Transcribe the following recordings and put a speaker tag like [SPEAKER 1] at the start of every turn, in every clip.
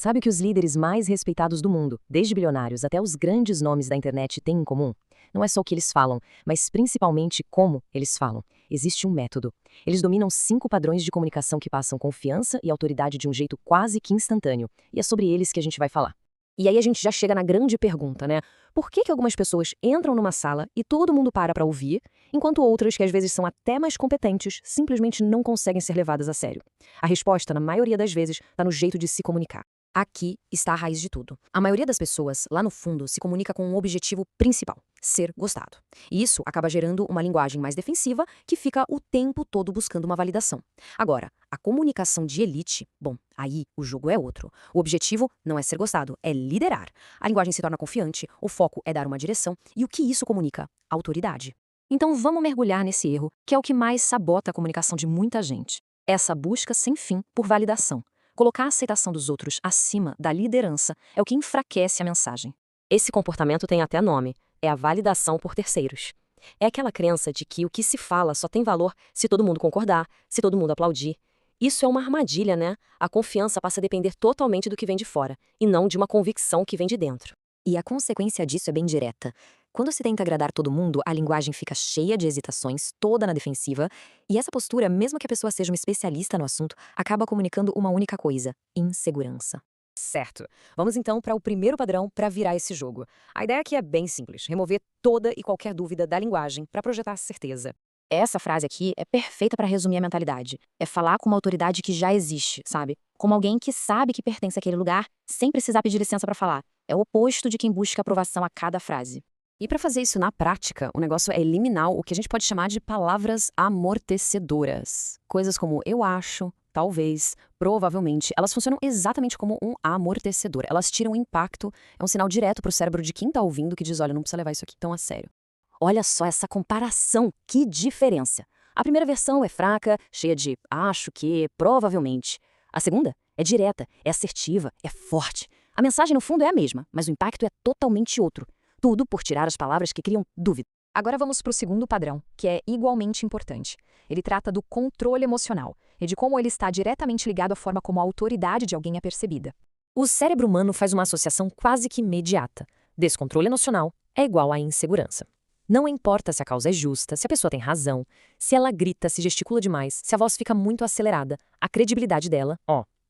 [SPEAKER 1] Sabe o que os líderes mais respeitados do mundo, desde bilionários até os grandes nomes da internet, têm em comum? Não é só o que eles falam, mas principalmente como eles falam. Existe um método. Eles dominam 5 padrões de comunicação que passam confiança e autoridade de um jeito quase que instantâneo. E é sobre eles que a gente vai falar. E aí a gente já chega na grande pergunta, né? Por que algumas pessoas entram numa sala e todo mundo para ouvir, enquanto outras, que às vezes são até mais competentes, simplesmente não conseguem ser levadas a sério? A resposta, na maioria das vezes, está no jeito de se comunicar. Aqui está a raiz de tudo. A maioria das pessoas, lá no fundo, se comunica com um objetivo principal: ser gostado. E isso acaba gerando uma linguagem mais defensiva que fica o tempo todo buscando uma validação. Agora, a comunicação de elite, bom, aí o jogo é outro. O objetivo não é ser gostado, é liderar. A linguagem se torna confiante, o foco é dar uma direção, e o que isso comunica? Autoridade. Então vamos mergulhar nesse erro, que é o que mais sabota a comunicação de muita gente. Essa busca sem fim por validação. Colocar a aceitação dos outros acima da liderança é o que enfraquece a mensagem. Esse comportamento tem até nome: é a validação por terceiros. É aquela crença de que o que se fala só tem valor se todo mundo concordar, se todo mundo aplaudir. Isso é uma armadilha, né? A confiança passa a depender totalmente do que vem de fora, e não de uma convicção que vem de dentro. E a consequência disso é bem direta. Quando se tenta agradar todo mundo, a linguagem fica cheia de hesitações, toda na defensiva, e essa postura, mesmo que a pessoa seja uma especialista no assunto, acaba comunicando uma única coisa: insegurança. Certo. Vamos então para o primeiro padrão para virar esse jogo. A ideia aqui é bem simples: remover toda e qualquer dúvida da linguagem para projetar certeza. Essa frase aqui é perfeita para resumir a mentalidade. É falar com uma autoridade que já existe, sabe? Como alguém que sabe que pertence àquele lugar sem precisar pedir licença para falar. É o oposto de quem busca aprovação a cada frase. E para fazer isso na prática, o negócio é eliminar o que a gente pode chamar de palavras amortecedoras. Coisas como eu acho, talvez, provavelmente, elas funcionam exatamente como um amortecedor. Elas tiram impacto, é um sinal direto para o cérebro de quem está ouvindo que diz: olha, não precisa levar isso aqui tão a sério. Olha só essa comparação, que diferença! A primeira versão é fraca, cheia de acho que, provavelmente. A segunda é direta, é assertiva, é forte. A mensagem no fundo é a mesma, mas o impacto é totalmente outro. Tudo por tirar as palavras que criam dúvida. Agora vamos para o segundo padrão, que é igualmente importante. Ele trata do controle emocional e de como ele está diretamente ligado à forma como a autoridade de alguém é percebida. O cérebro humano faz uma associação quase que imediata. Descontrole emocional é igual a insegurança. Não importa se a causa é justa, se a pessoa tem razão, se ela grita, se gesticula demais, se a voz fica muito acelerada, a credibilidade dela,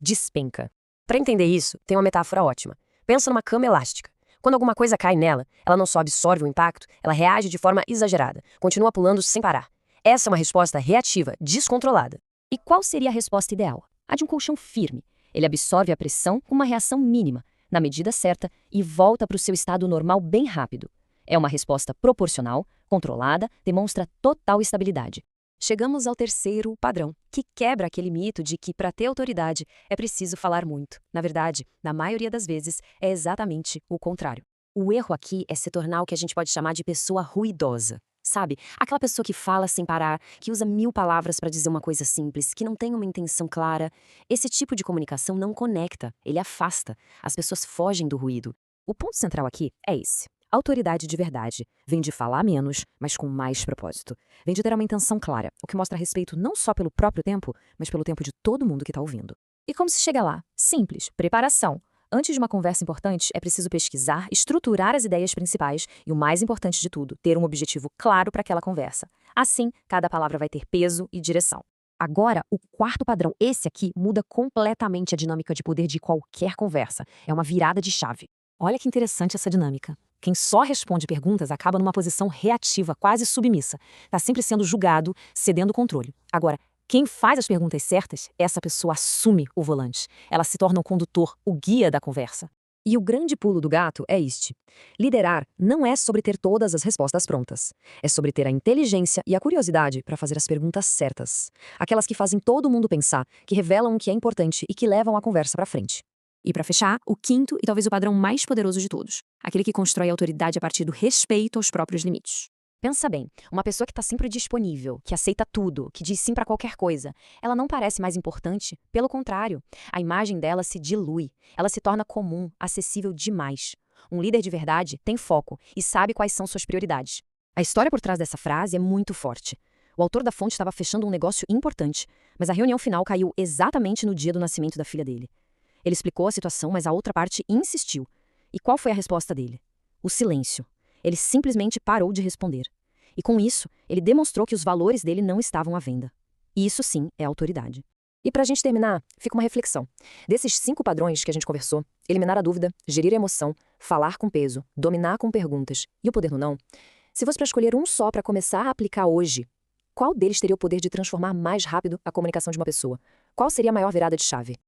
[SPEAKER 1] despenca. Para entender isso, tem uma metáfora ótima. Pensa numa cama elástica. Quando alguma coisa cai nela, ela não só absorve o impacto, ela reage de forma exagerada, continua pulando sem parar. Essa é uma resposta reativa, descontrolada. E qual seria a resposta ideal? A de um colchão firme. Ele absorve a pressão com uma reação mínima, na medida certa, e volta para o seu estado normal bem rápido. É uma resposta proporcional, controlada, demonstra total estabilidade. Chegamos ao terceiro padrão, que quebra aquele mito de que, para ter autoridade, é preciso falar muito. Na verdade, na maioria das vezes, é exatamente o contrário. O erro aqui é se tornar o que a gente pode chamar de pessoa ruidosa. Sabe? Aquela pessoa que fala sem parar, que usa 1000 palavras para dizer uma coisa simples, que não tem uma intenção clara. Esse tipo de comunicação não conecta, ele afasta. As pessoas fogem do ruído. O ponto central aqui é esse. Autoridade de verdade vem de falar menos, mas com mais propósito. Vem de ter uma intenção clara, o que mostra respeito não só pelo próprio tempo, mas pelo tempo de todo mundo que está ouvindo. E como se chega lá? Simples, preparação. Antes de uma conversa importante, é preciso pesquisar, estruturar as ideias principais e, o mais importante de tudo, ter um objetivo claro para aquela conversa. Assim, cada palavra vai ter peso e direção. Agora, o quarto padrão, esse aqui, muda completamente a dinâmica de poder de qualquer conversa. É uma virada de chave. Olha que interessante essa dinâmica. Quem só responde perguntas acaba numa posição reativa, quase submissa. Está sempre sendo julgado, cedendo o controle. Agora, quem faz as perguntas certas, essa pessoa assume o volante. Ela se torna o condutor, o guia da conversa. E o grande pulo do gato é este. Liderar não é sobre ter todas as respostas prontas. É sobre ter a inteligência e a curiosidade para fazer as perguntas certas. Aquelas que fazem todo mundo pensar, que revelam o que é importante e que levam a conversa para frente. E para fechar, o quinto e talvez o padrão mais poderoso de todos. Aquele que constrói a autoridade a partir do respeito aos próprios limites. Pensa bem, uma pessoa que está sempre disponível, que aceita tudo, que diz sim para qualquer coisa, ela não parece mais importante, pelo contrário. A imagem dela se dilui, ela se torna comum, acessível demais. Um líder de verdade tem foco e sabe quais são suas prioridades. A história por trás dessa frase é muito forte. O autor da fonte estava fechando um negócio importante, mas a reunião final caiu exatamente no dia do nascimento da filha dele.
[SPEAKER 2] Ele explicou a situação, mas a outra parte insistiu. E qual foi a resposta dele? O silêncio. Ele simplesmente parou de responder. E com isso, ele demonstrou que os valores dele não estavam à venda. E isso sim é autoridade.
[SPEAKER 1] E pra gente terminar, fica uma reflexão. Desses 5 padrões que a gente conversou, eliminar a dúvida, gerir a emoção, falar com peso, dominar com perguntas e o poder no não, se fosse para escolher um só para começar a aplicar hoje, qual deles teria o poder de transformar mais rápido a comunicação de uma pessoa? Qual seria a maior virada de chave?